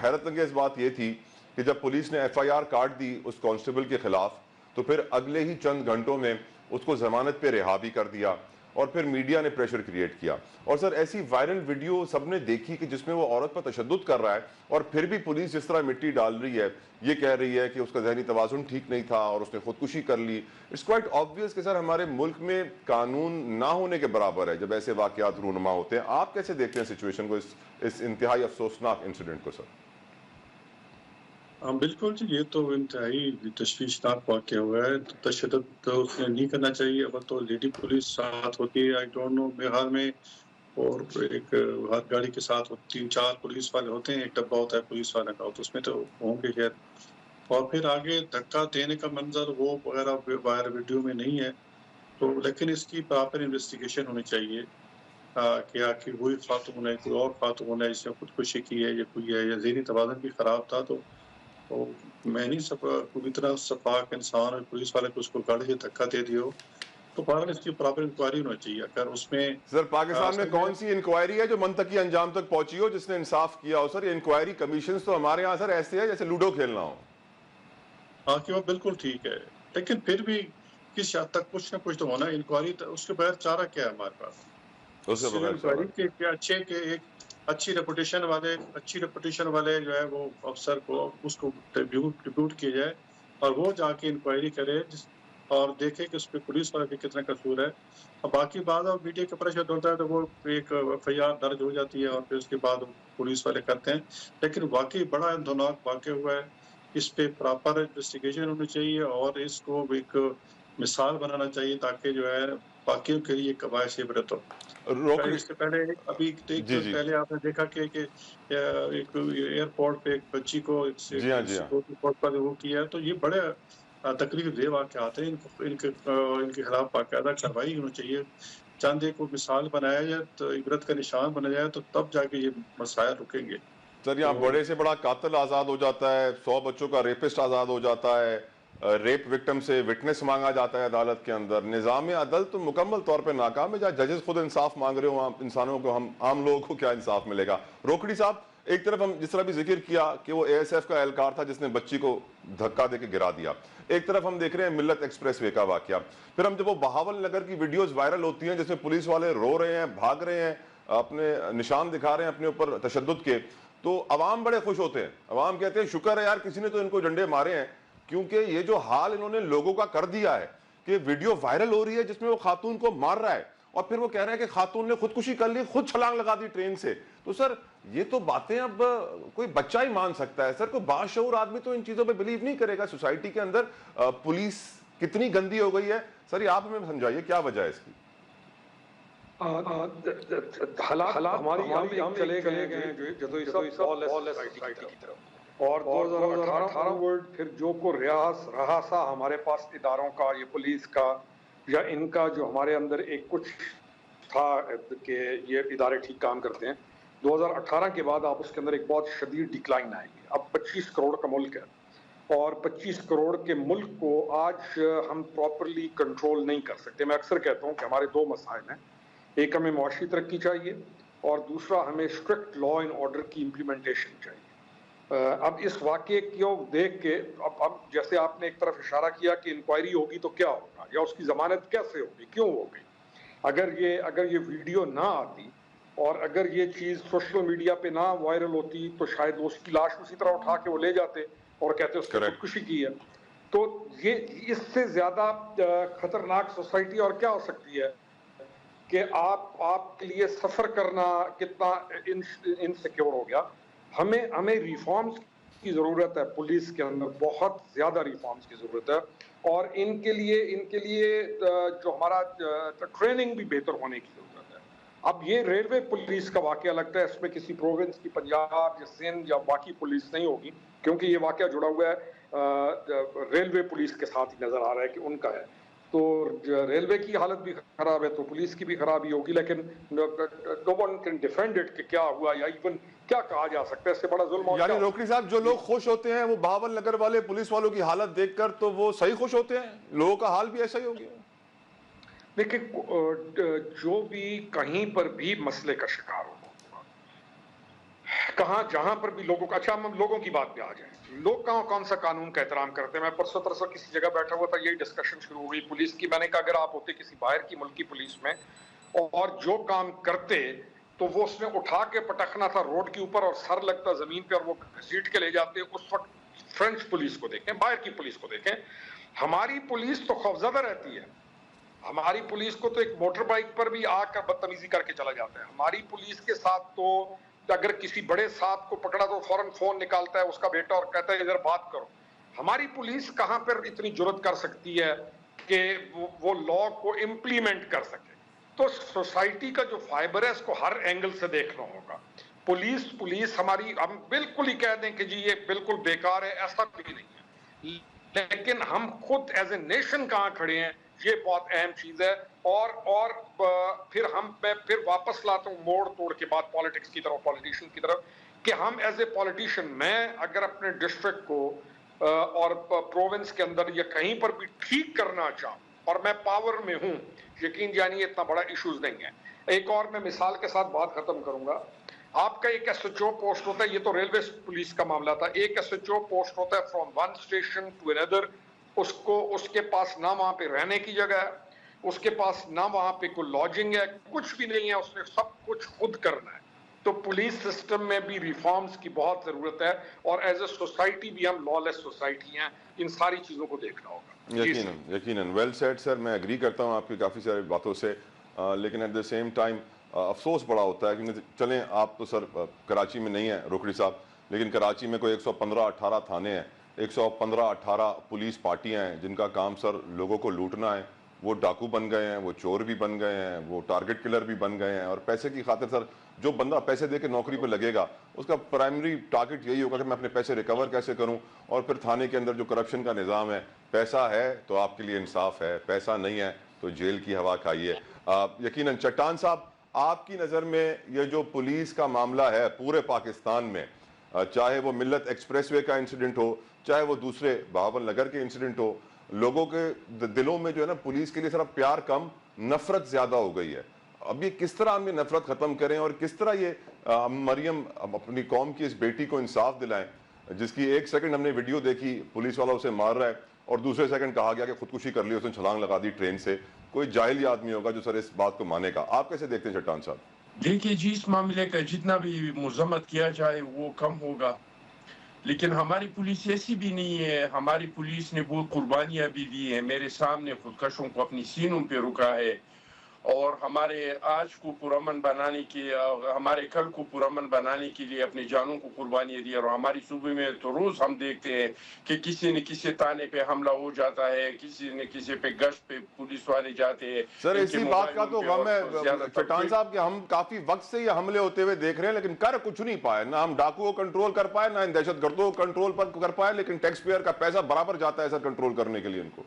حیرت انگیز بات یہ تھی کہ جب پولیس نے FIR کاٹ دی اس کانسٹیبل کے خلاف تو پھر اگلے ہی چند گھنٹوں میں اس کو ضمانت پہ رہا بھی کر دیا، اور پھر میڈیا نے پریشر کریٹ کیا۔ اور سر ایسی وائرل ویڈیو سب نے دیکھی کہ جس میں وہ عورت پر تشدد کر رہا ہے، اور پھر بھی پولیس جس طرح مٹی ڈال رہی ہے، یہ کہہ رہی ہے کہ اس کا ذہنی توازن ٹھیک نہیں تھا اور اس نے خودکشی کر لی۔ اٹس کوائٹ آبویس کہ سر ہمارے ملک میں قانون نہ ہونے کے برابر ہے جب ایسے واقعات رونما ہوتے ہیں۔ آپ کیسے دیکھتے ہیں سچویشن کو، اس انتہائی افسوسناک انسیڈنٹ کو سر؟ بالکل جی، یہ تو انتہائی تشویشناک واقعہ ہوا ہے۔ تشدد تو اس نے نہیں کرنا چاہیے۔ اب تو لیڈی پولیس ساتھ ہوتی ہے، آئی ڈونٹ نو بہار میں، اور ایک ہر گاڑی کے ساتھ 3-4 پولیس والے ہوتے ہیں، ایک ڈبہ ہوتا ہے پولیس والے کا، تو اس میں تو ہوں گے خیر۔ اور پھر آگے دھکا دینے کا منظر وہ وغیرہ باہر ویڈیو میں نہیں ہے، تو لیکن اس کی پراپر انویسٹیگیشن ہونی چاہیے کہ آخر وہی خاتون ہے، کوئی اور خاتون ہے جس نے خودکشی کی ہے، یا کوئی ہے، یا ذہنی توازن بھی خراب تھا۔ تو میں نہیں کوئی اتنا شفاق انسان اور پولیس والے کو اس کو گاڑی سے دھکا دے دیو، تو بہرحال اس کی پراپر انکوائری ہونا چاہیے۔ اگر اس میں سر پاکستان میں کون سی انکوائری ہے جو منطقی انجام تک پہنچی ہو، جس نے انصاف کیا ہو؟ سر یہ انکوائری کمیشنز تو ہمارے ہاں سر ایسے ہے جیسے لوڈو کھیلنا ہو۔ ہاں کہ وہ بالکل ٹھیک ہے، لیکن پھر بھی کس حد تک کچھ نہ کچھ تو ہونا انکوائری، اس کے بغیر چارہ کیا ہے ہمارے پاس؟ اس کے بغیر انکوائری کے کیا اچھے کہ ایک اچھی ریپوٹیشن والے جو ہے وہ افسر کو اس کو ڈیبیوٹ کیا جائے، اور وہ جا کے انکوائری کرے اور دیکھے کہ اس پہ پولیس والے کا کتنا قصور ہے۔ اور باقی بعد اور میڈیا کا پریشر ہوتا ہے تو وہ ایک FIR درج ہو جاتی ہے، اور پھر اس کے بعد پولیس والے کرتے ہیں۔ لیکن واقعی بڑا اندوناک واقع ہوا ہے، اس پہ پراپر انویسٹیگیشن ہونی چاہیے، اور اس کو ایک مثال بنانا چاہیے تاکہ جو ہے باقیوں کے لیے باعث عبرت ہو۔ اس سے پہلے ابھی پہلے آپ نے دیکھا کہ ایک ایئرپورٹ پہ ایک بچی کو سیکورٹی پر وہ کیا، تو یہ بڑے تکلیف دہ واقعات ہیں، ان کے خلاف باقاعدہ کارروائی ہونی چاہیے۔ چند ایک مثال بنایا جائے تو عبرت کا نشان بنا جائے، تو تب جا کے یہ مسائل رکیں گے۔ سر یہاں بڑے سے بڑا قاتل آزاد ہو جاتا ہے، 100 بچوں کا ریپسٹ آزاد ہو جاتا ہے، ریپ وکٹم سے وٹنس مانگا جاتا ہے عدالت کے اندر، نظام عدل تو مکمل طور پہ ناکام ہے۔ جہاں ججز خود انصاف مانگ رہے ہوں، انسانوں کو، ہم عام لوگوں کو کیا انصاف ملے گا؟ روکڑی صاحب، ایک طرف ہم جس طرح بھی ذکر کیا کہ وہ ASF کا اہلکار تھا جس نے بچی کو دھکا دے کے گرا دیا، ایک طرف ہم دیکھ رہے ہیں ملت ایکسپریس وے کا واقعہ، پھر ہم جب وہ بہاول نگر کی ویڈیوز وائرل ہوتی ہیں جس میں پولیس والے رو رہے ہیں، بھاگ رہے ہیں، اپنے نشان دکھا رہے ہیں اپنے اوپر تشدد کے، تو عوام بڑے خوش ہوتے ہیں۔ عوام کہتے ہیں شکر ہے یار کسی نے تو ان کو ڈنڈے مارے ہیں، کیونکہ یہ جو حال انہوں نے لوگوں کا کر دیا ہے کہ ویڈیو وائرل ہو رہی ہے جس میں وہ خاتون کو مار رہا ہے، اور پھر وہ کہہ رہے ہیں کہ خاتون نے خودکشی کر لی، خود چھلانگ لگا دی ٹرین سے۔ تو سر یہ تو باتیں اب کوئی بچہ ہی مان سکتا ہے۔ سر کوئی باشعور آدمی تو ان چیزوں پہ بلیو نہیں کرے گا۔ سوسائٹی کے اندر پولیس کتنی گندی ہو گئی ہے، سر یہ آپ ہمیں سمجھائیے کیا وجہ ہے اس کی؟ حالات ہماری ہم چلے گئے سوسائٹی کی طرف، اور 2018 ورڈ پھر جو کو رہا سا ہمارے پاس اداروں کا، یہ پولیس کا یا ان کا جو ہمارے اندر ایک کچھ تھا کہ یہ ادارے ٹھیک کام کرتے ہیں، 2018 کے بعد آپ اس کے اندر ایک بہت شدید ڈکلائن آئے گی۔ اب 25 کروڑ کا ملک ہے، اور 25 کروڑ کے ملک کو آج ہم پراپرلی کنٹرول نہیں کر سکتے۔ میں اکثر کہتا ہوں کہ ہمارے دو مسائل ہیں، ایک ہمیں معاشی ترقی چاہیے، اور دوسرا ہمیں اسٹرکٹ لا اینڈ آرڈر کی امپلیمنٹیشن چاہیے۔ اب اس واقعے کو دیکھ کے اب جیسے آپ نے ایک طرف اشارہ کیا کہ انکوائری ہوگی تو کیا ہوگا، یا اس کی ضمانت کیسے ہوگی، کیوں ہوگی؟ اگر یہ ویڈیو نہ آتی اور اگر یہ چیز سوشل میڈیا پہ نہ وائرل ہوتی تو شاید اس کی لاش اسی طرح اٹھا کے وہ لے جاتے اور کہتے اس نے خودکشی کی ہے۔ تو یہ اس سے زیادہ خطرناک سوسائٹی اور کیا ہو سکتی ہے کہ آپ کے لیے سفر کرنا کتنا انسیکیور ہو گیا۔ ہمیں ریفارمز کی ضرورت ہے، پولیس کے اندر بہت زیادہ ریفارمز کی ضرورت ہے، اور ان کے لیے جو ہمارا ٹریننگ بھی بہتر ہونے کی ضرورت ہے۔ اب یہ ریلوے پولیس کا واقعہ لگتا ہے اس میں کسی پروونس کی پنجاب یا سندھ یا باقی پولیس نہیں ہوگی، کیونکہ یہ واقعہ جڑا ہوا ہے ریلوے پولیس کے ساتھ ہی نظر آ رہا ہے کہ ان کا ہے، تو ریلوے کی حالت بھی خراب ہے تو پولیس کی بھی خرابی ہوگی، لیکن no one can defend it کہ کیا ہوا یا ایون کیا کہا جا سکتا ہے، اس سے بڑا ظلم اور یعنی کیا؟ روکڑی صاحب جو لوگ خوش ہوتے ہیں وہ بہاول نگر والے پولیس والوں کی حالت دیکھ کر تو وہ صحیح خوش ہوتے ہیں، لوگوں کا حال بھی ایسا ہی ہو گیا؟ دیکھیں جو بھی کہیں پر بھی مسئلے کا شکار ہو، کہاں جہاں پر بھی لوگوں کا، اچھا ہم لوگوں کی بات پہ آ جائیں، لوگ کون سا قانون کا احترام کرتے ہیں؟ میں پرسوں کسی جگہ بیٹھا ہوا تھا، یہی ڈسکشن شروع ہوئی پولیس کی، میں نے کہا اگر آپ ہوتے کسی باہر کی ملک کی پولیس میں اور جو کام کرتے تو وہ اس نے اٹھا کے پٹکنا تھا روڈ کے اوپر اور سر لگتا زمین پہ اور وہ گھسیٹ کے لے جاتے۔ اس وقت فرینچ پولیس کو دیکھیں، باہر کی پولیس کو دیکھیں، ہماری پولیس تو خوفزدہ رہتی ہے، ہماری پولیس کو تو ایک موٹر بائک پر بھی آ کر بدتمیزی کر کے چلا جاتا ہے، ہماری پولیس کے ساتھ تو اگر کسی بڑے ساتھ کو پکڑا تو فوراً فون نکالتا ہے اس کا بیٹا اور کہتا ہے ادھر بات کرو۔ ہماری پولیس کہاں پر اتنی جرات کر سکتی ہے کہ وہ لا کو امپلیمنٹ کر سکے؟ تو سوسائٹی کا جو فائبر ہے اس کو ہر اینگل سے دیکھنا ہوگا۔ پولیس ہماری، ہم بالکل ہی کہہ دیں کہ جی یہ بالکل بیکار ہے، ایسا بھی نہیں ہے، لیکن ہم خود ایز اے نیشن کہاں کھڑے ہیں یہ بہت اہم چیز ہے۔ اور پھر میں واپس لاتا ہوں موڑ توڑ کے بعد پالیٹکس کی طرف، پالیٹیشین کی طرف، کہ ہم ایز اے پالیٹیشین، میں اگر اپنے ڈسٹرکٹ کو اور پروونس کے اندر یا کہیں پر بھی ٹھیک کرنا چاہوں اور میں پاور میں ہوں، یقین جانیے اتنا بڑا ایشوز نہیں ہے۔ ایک اور میں مثال کے ساتھ بات ختم کروں گا، آپ کا ایک ایس ایچ او پوسٹ ہوتا ہے، یہ تو ریلوے پولیس کا معاملہ تھا، ایک ایس ایچ او پوسٹ ہوتا ہے فرام ون اسٹیشن ٹو اندر، اس کے پاس نہ وہاں پہ رہنے کی جگہ ہے، اس کے پاس نہ وہاں پہ کوئی لاڈجنگ ہے، کچھ بھی نہیں ہے، اس نے سب کچھ خود کرنا ہے۔ تو پولیس سسٹم میں بھی ریفارمز کی بہت ضرورت ہے، اور ایز اے سوسائٹی بھی ہم لا لیس سوسائٹی ہیں، ان ساری چیزوں کو دیکھنا ہوگا۔ یقیناً ویل سیڈ سر، میں اگری کرتا ہوں آپ کی کافی ساری باتوں سے، لیکن ایٹ دا سیم ٹائم افسوس بڑا ہوتا ہے کہ چلیں آپ تو سر کراچی میں نہیں ہیں روکڑی صاحب، لیکن کراچی میں کوئی 115-18 تھانے ہیں، 115-18 پولیس پارٹیاں ہیں جن کا کام سر لوگوں کو لوٹنا ہے، وہ ڈاکو بن گئے ہیں، وہ چور بھی بن گئے ہیں، وہ ٹارگٹ کلر بھی بن گئے ہیں، اور پیسے کی خاطر سر جو بندہ پیسے دے کے نوکری پہ لگے گا اس کا پرائمری ٹارگٹ یہی ہوگا کہ میں اپنے پیسے ریکور کیسے کروں، اور پھر تھانے کے اندر جو کرپشن کا نظام ہے، پیسہ ہے تو آپ کے لیے انصاف ہے، پیسہ نہیں ہے تو جیل کی ہوا کھائیے۔ یقیناً چٹان صاحب، آپ کی نظر میں یہ جو پولیس کا معاملہ ہے پورے پاکستان میں، چاہے وہ ملت ایکسپریس وے کا انسیڈنٹ ہو، چاہے وہ دوسرے بہاول نگر کے انسیڈنٹ ہو، لوگوں کے دلوں میں جو ہے نا پولیس کے لیے صرف پیار کم، نفرت زیادہ ہو گئی ہے۔ اب یہ کس طرح ہم یہ نفرت ختم کریں، اور کس طرح یہ مریم اپنی قوم کی اس بیٹی کو انصاف دلائیں جس کی ایک سیکنڈ ہم نے ویڈیو دیکھی پولیس والا اسے مار رہا ہے اور دوسرے سیکنڈ کہا گیا کہ خودکشی کر لی، اس نے چھلانگ لگا دی ٹرین سے؟ کوئی جاہل ہی آدمی ہوگا جو سر اس بات کو مانے گا۔ آپ کیسے دیکھتے ہیں چٹان صاحب؟ دیکھیے جی، اس معاملے کا جتنا بھی مذمت کیا جائے وہ کم ہوگا، لیکن ہماری پولیس ایسی بھی نہیں ہے۔ ہماری پولیس نے بہت قربانیاں بھی دی ہیں، میرے سامنے خودکشوں کو اپنی سینوں پہ رکا ہے، اور ہمارے آج کو پرامن بنانے کے، ہمارے کل کو پرامن بنانے کے لیے اپنی جانوں کو قربانیاں دی، اور ہماری صوبے میں تو روز ہم دیکھتے ہیں کہ کسی نہ کسی تانے پہ حملہ ہو جاتا ہے، کسی نہ کسی پہ گشت پہ پولیس والے جاتے ہیں۔ سر اسی بات کا تو غم ہے چٹان صاحب کہ ہم کافی وقت سے یہ حملے ہوتے ہوئے دیکھ رہے ہیں لیکن کر کچھ نہیں پائے، نہ ہم ڈاکو کو کنٹرول کر پائے، نہ ان دہشت گردوں کو کنٹرول کر پائے، لیکن ٹیکس پیئر کا پیسہ برابر جاتا ہے سر کنٹرول کرنے کے لیے ان کو۔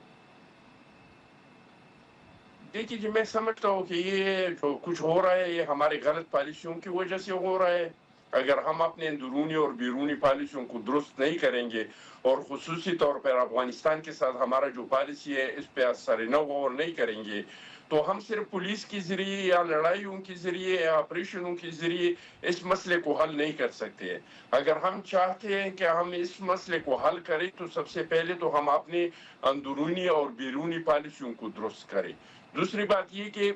دیکھیے جی، میں سمجھتا ہوں کہ یہ جو کچھ ہو رہا ہے یہ ہمارے غلط پالیسیوں کی وجہ سے ہو رہا ہے۔ اگر ہم اپنے اندرونی اور بیرونی پالیسیوں کو درست نہیں کریں گے، اور خصوصی طور پر افغانستان کے ساتھ ہمارا جو پالیسی ہے اس پہ اثر نو غور نہیں کریں گے، تو ہم صرف پولیس کے ذریعے یا لڑائیوں کے ذریعے یا آپریشنوں کے ذریعے اس مسئلے کو حل نہیں کر سکتے۔ اگر ہم چاہتے ہیں کہ ہم اس مسئلے کو حل کریں تو سب سے پہلے تو ہم اپنے اندرونی اور بیرونی پالیسیوں کو درست کریں۔ دوسری بات یہ کہ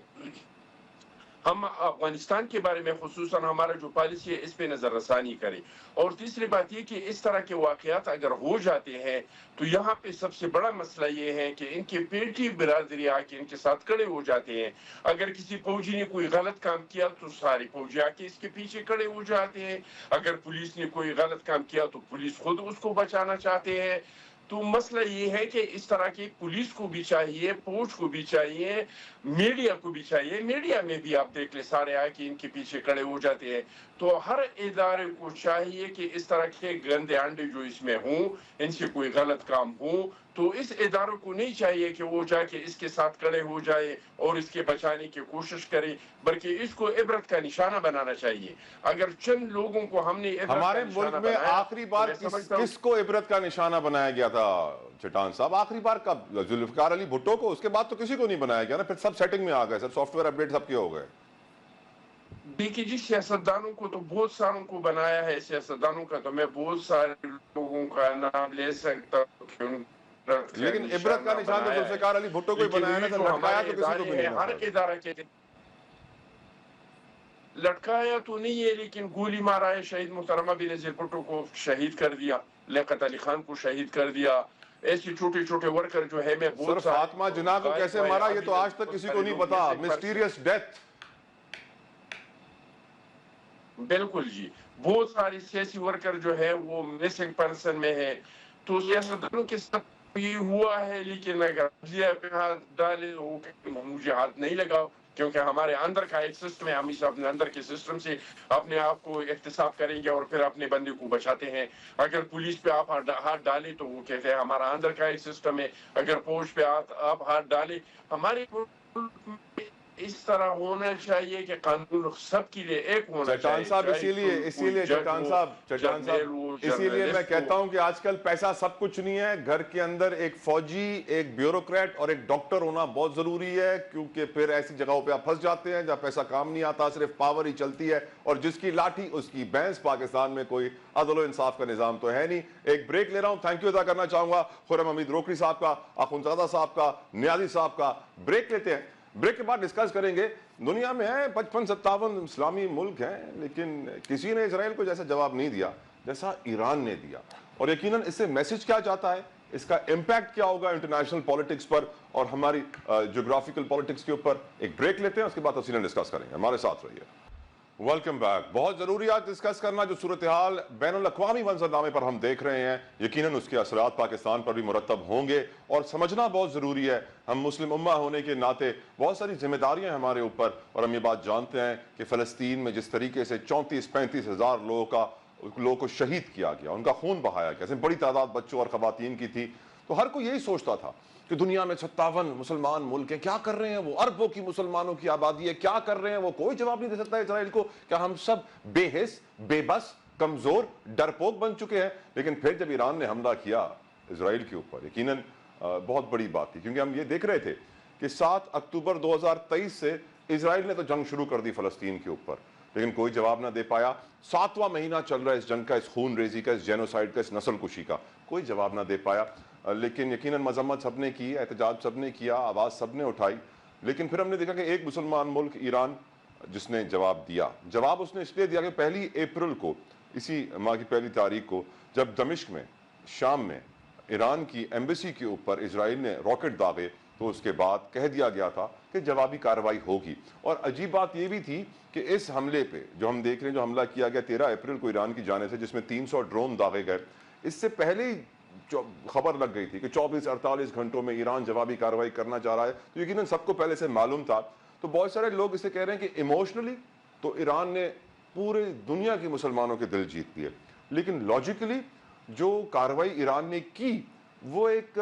ہم افغانستان کے بارے میں خصوصاً ہمارا جو پالیسی ہے اس پہ نظر ثانی کریں، اور تیسری بات یہ کہ اس طرح کے واقعات اگر ہو جاتے ہیں تو یہاں پہ سب سے بڑا مسئلہ یہ ہے کہ ان کے پیٹی برادری آ کے ان کے ساتھ کھڑے ہو جاتے ہیں۔ اگر کسی فوجی نے کوئی غلط کام کیا تو سارے فوجی آ کے اس کے پیچھے کھڑے ہو جاتے ہیں، اگر پولیس نے کوئی غلط کام کیا تو پولیس خود اس کو بچانا چاہتے ہیں۔ تو مسئلہ یہ ہے کہ اس طرح کی پولیس کو بھی چاہیے، فوج کو بھی چاہیے، میڈیا کو بھی چاہیے. میڈیا میں بھی آپ دیکھ لیں سارے آ کے ان کے پیچھے کھڑے ہو جاتے ہیں. تو ہر ادارے کو چاہیے کہ اس طرح کے گندے انڈے جو اس میں ہوں، ان سے کوئی غلط کام ہو، تو اس اداروں کو نہیں چاہیے کہ وہ جا کے اس کے ساتھ کھڑے ہو جائے اور اس کے بچانے کی کوشش کرے، بلکہ اس کو عبرت کا نشانہ بنانا چاہیے. اگر چند لوگوں کو ہم نے عبرت ہمارے کا ملک نشانہ میں بنایا آخری تو بار میں سمجھتا ہوں کس کو عبرت کا نشانہ بنایا گیا تھا چٹان صاحب؟ آخری بار کب؟ ذوالفقار علی بھٹو کو؟ اس کے بعد تو کسی کو نہیں بنایا گیا نا. پھر سب سیٹنگ میں آ گئے، سب سافٹ ویئر اپڈیٹ سب کے ہو گئے. دیکھیے جی، سیاستدانوں کو تو بہت ساروں کو بنایا ہے. سیاستدانوں کا تو میں بہت سارے لوگوں کا نام لے سکتا ہوں کہ ان لیکن عبرت کا نشان تو ذوالفقار علی بھٹو کو ہی لیکن بنایا نا یہ سر. جو لٹکایا ہمارے تو کسی کو ادارے بھی ہیں، نہیں ہر نا سر. ادارہ کے لٹکایا تو نہیں ہے، لیکن گولی مارا ہے. شہید محترمہ بینظیر بھٹو کو شہید کر دیا، لیاقت علی خان کو شہید کر دیا. ایسے چھوٹے چھوٹے ورکر جو ہے میں سر بہت سارے فاطمہ جناح کو غائب کیسے ہوئے، مارا یہ ابھی تو آج تک بہت کسی سارے کو نہیں لوگ پتا. missing person. مسٹیریس ڈیتھ. بالکل جی، بہت سارے سیاسی ورکر جو ہے وہ مسنگ پرسن میں ہے. تو سیاستدانوں کے ساتھ یہ ہوا ہے، لیکن اگر پہ ہاتھ ڈالے مجھے ہاتھ نہیں لگاؤ، کیونکہ ہمارے اندر کا ایک سسٹم ہے. ہم اس اپنے اندر کے سسٹم سے اپنے آپ کو احتساب کریں گے اور پھر اپنے بندے کو بچاتے ہیں. اگر پولیس پہ آپ ہاتھ ڈالے تو وہ کہتے ہیں ہمارا اندر کا ایک سسٹم ہے. اگر فوج پہ آپ ہاتھ ڈالے، ہمارے اس طرح ہونا چاہیے کہ قانون سب کے لیے ایک ہونا چٹان چاہیے، صاحب چاہے اسی کوئی لیے جج چٹان ہو، صاحب جرنیل ہو، اسی لیے میں جرنلسٹ کہتا ہو. ہوں کہ آج کل پیسہ سب کچھ نہیں ہے. گھر کے اندر ایک فوجی، ایک بیوروکریٹ اور ایک ڈاکٹر ہونا بہت ضروری ہے، کیونکہ پھر ایسی جگہوں پہ آپ پھنس جاتے ہیں جہاں پیسہ کام نہیں آتا، صرف پاور ہی چلتی ہے اور جس کی لاٹھی اس کی بھینس. پاکستان میں کوئی عدل و انصاف کا نظام تو ہے نہیں. ایک بریک لے رہا ہوں. تھینک یو ادا کرنا چاہوں گا خرم حمید روکڑی صاحب کا، اخونزادہ صاحب کا، نیازی صاحب کا. بریک لیتے ہیں. بریک کے بعد ڈسکس کریں گے. دنیا میں ہے 55-57 اسلامی ملک ہیں، لیکن کسی نے اسرائیل کو جیسا جواب نہیں دیا جیسا ایران نے دیا. اور یقیناً اس سے میسج کیا جاتا ہے، اس کا امپیکٹ کیا ہوگا انٹرنیشنل پالیٹکس پر اور ہماری جغرافیکل پالیٹکس کے اوپر. ایک بریک لیتے ہیں، اس کے بعد تفصیلاً ڈسکس کریں گے. ہمارے ساتھ رہیے. Welcome back. بہت ضروری ہے ڈسکس کرنا جو صورتحال بین الاقوامی منظرنامے پر ہم دیکھ رہے ہیں، یقیناً اس کے اثرات پاکستان پر بھی مرتب ہوں گے اور سمجھنا بہت ضروری ہے. ہم مسلم امہ ہونے کے ناطے بہت ساری ذمہ داریاں ہیں ہمارے اوپر، اور ہم یہ بات جانتے ہیں کہ فلسطین میں جس طریقے سے 34-35 ہزار لوگوں کو شہید کیا گیا، ان کا خون بہایا گیا، بڑی تعداد بچوں اور خواتین کی تھی. تو ہر کوئی یہی سوچتا تھا کہ دنیا میں 57 مسلمان ملک ہیں، کیا کر رہے ہیں وہ؟ اربوں کی مسلمانوں کی آبادی ہے، کیا کر رہے ہیں وہ؟ کوئی جواب نہیں دے سکتا اسرائیل کو. کیا ہم سب بے حس، بے بس، کمزور، ڈرپوک بن چکے ہیں؟ لیکن پھر جب ایران نے حملہ کیا اسرائیل کے اوپر، یقیناً بہت بڑی بات تھی، کیونکہ ہم یہ دیکھ رہے تھے کہ 7 اکتوبر 2023 سے اسرائیل نے تو جنگ شروع کر دی فلسطین کے اوپر، لیکن کوئی جواب نہ دے پایا. 7واں مہینہ چل رہا ہے اس جنگ کا، اس خون ریزی کا، اس جینوسائیڈ کا، اس نسل کشی کا. کوئی جواب نہ دے پایا. لیکن یقیناً مذمت سب نے کی، احتجاج سب نے کیا، آواز سب نے اٹھائی. لیکن پھر ہم نے دیکھا کہ ایک مسلمان ملک ایران جس نے جواب دیا. جواب اس نے اس لیے دیا کہ 1 اپریل کو، اسی ماہ کی 1 تاریخ کو، جب دمشق میں، شام میں ایران کی ایمبیسی کے اوپر اسرائیل نے راکٹ داغے، تو اس کے بعد کہہ دیا گیا تھا کہ جوابی کارروائی ہوگی. اور عجیب بات یہ بھی تھی کہ اس حملے پہ جو ہم دیکھ رہے ہیں، جو حملہ کیا گیا 13 اپریل کو ایران کی جانب سے، جس میں 300 ڈرون داغے گئے، اس سے پہلے ہی خبر لگ گئی تھی کہ 24-48 گھنٹوں میں ایران جوابی کارروائی کرنا چاہ رہا ہے. تو یقیناً سب کو پہلے سے معلوم تھا. تو بہت سارے لوگ اسے کہہ رہے ہیں کہ ایموشنلی تو ایران نے پورے دنیا کے مسلمانوں کے دل جیت لیے، لیکن لاجیکلی جو کارروائی ایران نے کی وہ ایک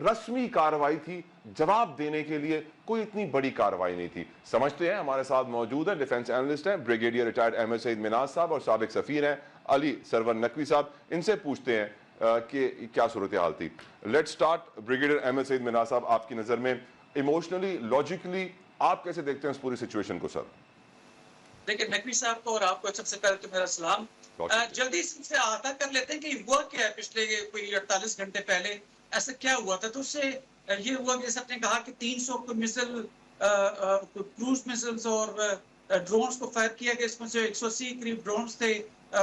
رسمی کارروائی تھی، جواب دینے کے لیے کوئی اتنی بڑی کارروائی نہیں تھی. سمجھتے ہیں. ہمارے ساتھ موجود ہیں ڈیفنس اینالسٹ ہیں، بریگیڈیئر ریٹائرڈ احمد سعید مناز صاحب، اور سابق سفیر ہیں علی سرور نقوی صاحب. ان سے پوچھتے ہیں کہ کیا صورتحال تھی. لیٹ سٹارٹ بریگیڈیئر احمد سعید مناز صاحب، آپ کی نظر میں ایموشنلی، لاجیکلی آپ کیسے دیکھتے ہیں اس پوری سچویشن کو؟ سر دیکھیں، نقوی صاحب کو اور آپ کو سب سے پہلے تو میرا سلام. جلدی سے احاطہ کر لیتے ہیں کہ ہوا کیا ہے پچھلے کوئی 48 گھنٹے پہلے، ایسا کیا ہوا تھا. تو اس سے یہ ہوا کہ جیسے آپ نے کہا کہ 300 مسل، کروز مسلز اور ڈرونز کو فائر کیا گیا. اس میں سے 180 قریب ڈرونز تھے،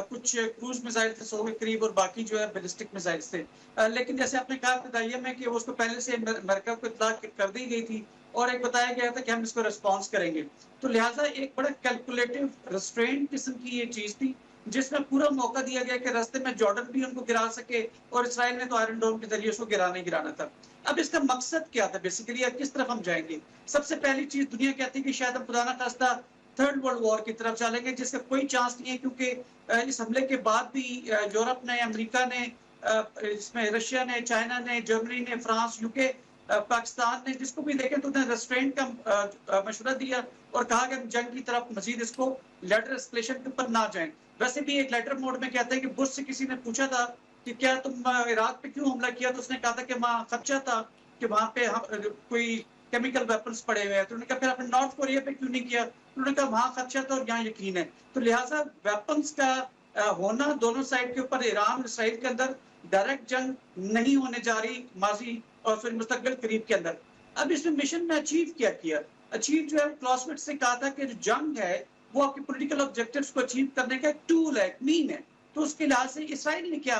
کچھ کروز میزائل تھے 100 کے قریب، اور باقی جو ہے بیلسٹک میزائلز تھے. لیکن جیسے آپ نے کہا ابتدائیہ میں کہ اس کو پہلے سے امریکہ کو اطلاع کر دی گئی تھی اور ایک بتایا گیا تھا کہ ہم اس کو ریسپانس کریں گے. تو لہٰذا ایک بڑا کیلکولیٹو ریسٹرینٹ قسم کی یہ چیز تھی. جس میں پورا موقع دیا گیا کہ راستے میں جارڈن بھی ان کو گرا سکے اور اسرائیل نے تو آئرن ڈوم کے ذریعے اس کو گرانا تھا. اب اس کا مقصد کیا تھا بیسیکلی؟ اب کس طرف ہم جائیں گے؟ سب سے پہلی چیز دنیا کہتی ہے کہ شاید ہم خدا نہ خواستہ تھرڈ ورلڈ وار کی طرف چلیں گے، جس کا کوئی چانس نہیں ہے، کیونکہ اس حملے کے بعد بھی یورپ نے، امریکہ نے، اس میں رشیا نے، چائنا نے، جرمنی نے، فرانس، یو کے، پاکستان نے، جس کو بھی دیکھیں تو انہوں نے ریسٹرینٹ کا مشورہ دیا اور کہا کہ ہم جنگ کی طرف مزید اس کو لیٹر اسکلیشن کے اوپر نہ جائیں. ویسے بھی ایک لیٹر موڈ میں کہتے ہیں کہ بش سے کسی نے پوچھا تھا کہ کیا تم عراق پہ کیوں حملہ کیا، تو اس نے کہا تھا کہ وہاں خدشہ تھا کہ وہاں پہ کوئی کیمیکل ویپنز پڑے ہوئے ہیں. تو انہوں نے کہا پھر آپ نے نارتھ کوریا پہ کیوں نہیں کیا؟ انہوں نے کہا وہاں خدشہ تھا اور یہاں یقین ہے. تو لہٰذا ویپنز کا ہونا دونوں سائڈ کے اوپر، ایران اسرائیل کے اندر ڈائریکٹ جنگ نہیں ہونے جا رہی ماضی اور پھر مستقبل قریب کے اندر. اب اس میں مشن میں اچیو کیا اچیو جو ہے کلاسویٹ سے کہا تھا کہ جو جنگ ہے وہ آپ کی پولیٹیکل آبجیکٹیوز کو اچیو کرنے کا ایک ٹول ہے، ایک مین ہے. تو اس کے لحاظ سے اسرائیل نے کیا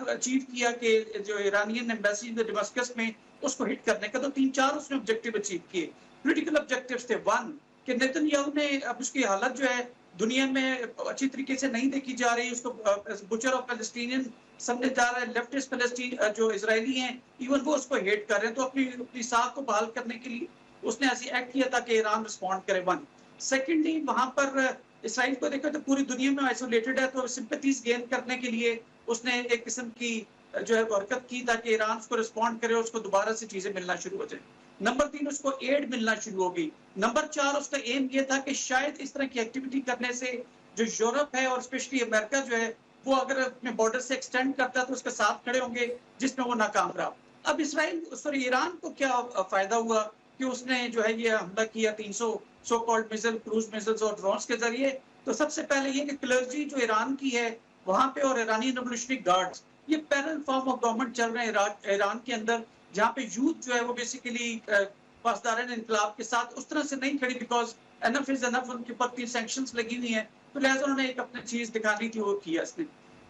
اچیو کیا کہ جو ایرانین ایمبیسی ڈمسکس میں اس کو ہٹ کرنے کا، تو 3-4 اس نے آبجیکٹیو اچیو کیے. پولیٹیکل آبجیکٹیوز تھے، 1 کہ نیتن یاہو نے، اب اس کی حالت جو ہے دنیا میں اچھی طریقے سے نہیں دیکھی جا رہی، اس کو بچر آف پیلسٹینین سمجھا جا رہا ہے، لیفٹسٹ فلسطین جو اسرائیلی ہیں ایون وہ اس کو ہیٹ کر رہے ہیں. تو اپنی ساکھ کو بحال کرنے کے لیے اس نے ایسی ایکٹ کیا تھا کہ ایران رسپونڈ کرے. 1 سیکنڈلی وہاں پر اسرائیل کو دیکھا تو پوری دنیا میں آئسولیٹڈ ہے، تو سمپیتیز گین کرنے کے لیے اس نے ایک قسم کی جو ہے حرکت کی تاکہ ایران اس کو رسپونڈ کرے اور اس کو دوبارہ سے چیزیں ملنا شروع ہو جائیں. نمبر 3 اس کو ایڈ ملنا شروع ہوگی. نمبر 4 اس کا ایم یہ تھا کہ شاید اس طرح کی ایکٹیویٹی کرنے سے جو یورپ ہے اور اسپیشلی امریکہ جو ہے وہ اگر اپنے بارڈر سے ایکسٹینڈ کرتا تو اس کے ساتھ کھڑے ہوں گے، جس میں وہ ناکام رہا. اب ایران کو کیا فائدہ ہوا کہ اس نے جو ہے یہ حملہ کیا 300 سو کالڈ میزل، کروز میزلز اور ڈرونز کے ذریعے. تو سب سے پہلے یہ کہ کلرجی جو ایران کی ہے وہاں پہ اور ایرانی ریولیوشنری گارڈز، یہ پیرل فارم آف گورنمنٹ چل رہے ہیں ایران کے اندر، جہاں پہ یوتھ جو ہے وہ بیسیکلی پاسداران انقلاب کے ساتھ اس طرح سے نہیں کھڑی، بیکاز انف از انف، ان کے اوپر 3 سینکشنز لگی ہوئی ہیں، تو لہٰذا انہوں نے ایک اپنی چیز دکھانی تھی، وہ کیا اس نے.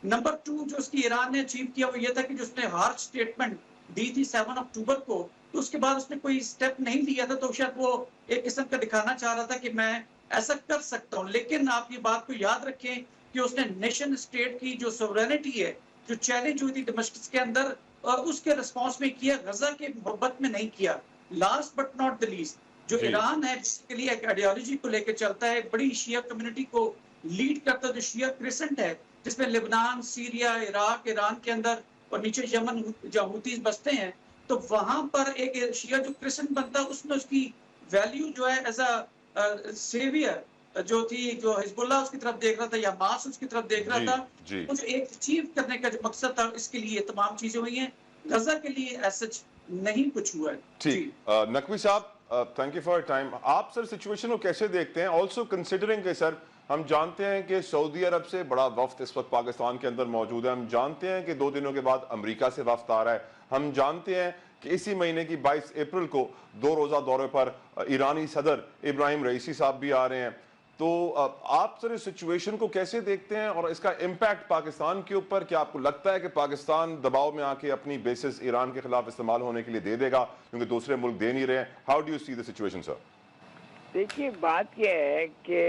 نمبر 2 جو اس کی ایران نے اچیو کیا وہ یہ تھا کہ جو اس نے ہارش سٹیٹمنٹ دی تھی 7 اکتوبر کو، تو اس کے بعد اس نے کوئی سٹیپ نہیں لیا تھا، تو شاید وہ ایک قسم کا دکھانا چاہ رہا تھا کہ میں ایسا کر سکتا ہوں. لیکن آپ یہ بات کو یاد رکھیں کہ اس نے نیشن اسٹیٹ کی جو سورینٹی ہے، جو چیلنج ہوئی تھی دمشق کے اندر، اس کے رسپانس میں کیا، غزہ کے محبت میں نہیں کیا. Last but not the least جو ایران ہے بیسیکلی ایک آئیڈیالوجی کو لے کے چلتا ہے، بڑی شیعہ کمیونٹی کو لیڈ کرتا ہے جو شیعہ کرسنٹ ہے، جس میں لبنان، سیریا، عراق، ایران کے اندر اور نیچے یمن جہاں ہوتیز بستے ہیں. تو وہاں پر ایک شیعہ جو کرسچن بنتا ہے، اس میں اس کی ویلیو جو ہے ایز اے سیویئر جو تھی، جو حزب اللہ اس کی طرف دیکھ رہا تھا یا ماس اس کی طرف دیکھ رہا تھا، اس ایک اچیو کرنے کا جو مقصد تھا، اس کے لیے تمام چیزیں ہوئی ہیں. غزہ کے لیے ایسج نہیں کچھ ہوا ہے. ٹھیک، نقوی صاحب تھینک یو فار ٹائم. آپ سر سچویشن کو کیسے دیکھتے ہیں؟ آلسو کنسیڈرنگ کہ سر ہم جانتے ہیں کہ سعودی عرب سے بڑا وفد اس وقت پاکستان کے اندر موجود ہے، ہم جانتے ہیں کہ 2 دنوں کے بعد امریکہ سے وفد آ رہا ہے، ہم جانتے ہیں کہ اسی مہینے کی 22 اپریل کو 2 روزہ دورے پر ایرانی صدر ابراہیم رئیسی صاحب بھی آ رہے ہیں. تو آپ سر اس سچویشن کو کیسے دیکھتے ہیں اور اس کا امپیکٹ پاکستان کے اوپر؟ کیا آپ کو لگتا ہے کہ پاکستان دباؤ میں آ کے اپنی بیسز ایران کے خلاف استعمال ہونے کے لیے دے دے گا کیونکہ دوسرے ملک دے نہیں رہے ہیں؟ How do you see the situation sir? دیکھیے بات یہ ہے کہ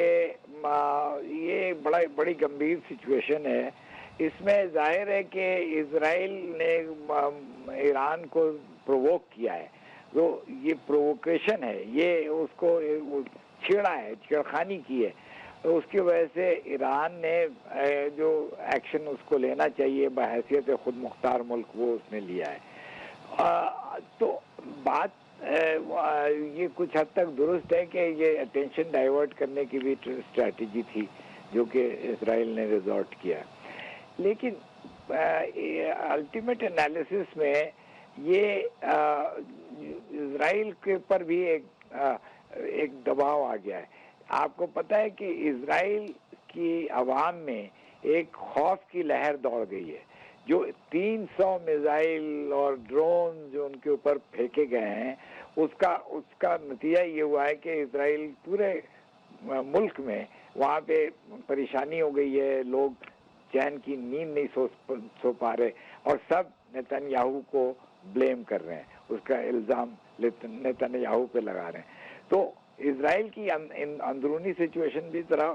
یہ بڑی گمبھیر سچویشن ہے. اس میں ظاہر ہے کہ اسرائیل نے ایران کو پرووک کیا ہے، تو یہ پرووکیشن ہے، یہ اس کو چھیڑا ہے، چھیڑخانی کی ہے. اس کی وجہ سے ایران نے جو ایکشن اس کو لینا چاہیے بحیثیت خود مختار ملک وہ اس نے لیا ہے. تو بات یہ کچھ حد تک درست ہے کہ یہ اٹینشن ڈائیورٹ کرنے کی بھی اسٹریٹجی تھی جو کہ اسرائیل نے ریزورٹ کیا. لیکن الٹیمیٹ انالیسس میں یہ اسرائیل کے اوپر بھی ایک دباؤ آ گیا ہے. آپ کو پتہ ہے کہ اسرائیل کی عوام میں ایک خوف کی لہر دوڑ گئی ہے. جو 300 میزائل اور ڈرون جو ان کے اوپر پھینکے گئے ہیں، اس کا نتیجہ یہ ہوا ہے کہ اسرائیل پورے ملک میں وہاں پہ پریشانی ہو گئی ہے. لوگ چین کی نیند نہیں سو پا رہے اور سب نیتن یاہو کو بلیم کر رہے ہیں، اس کا الزام نیتن یاہو پہ لگا رہے ہیں. تو اسرائیل کی اندرونی سچویشن بھی ذرا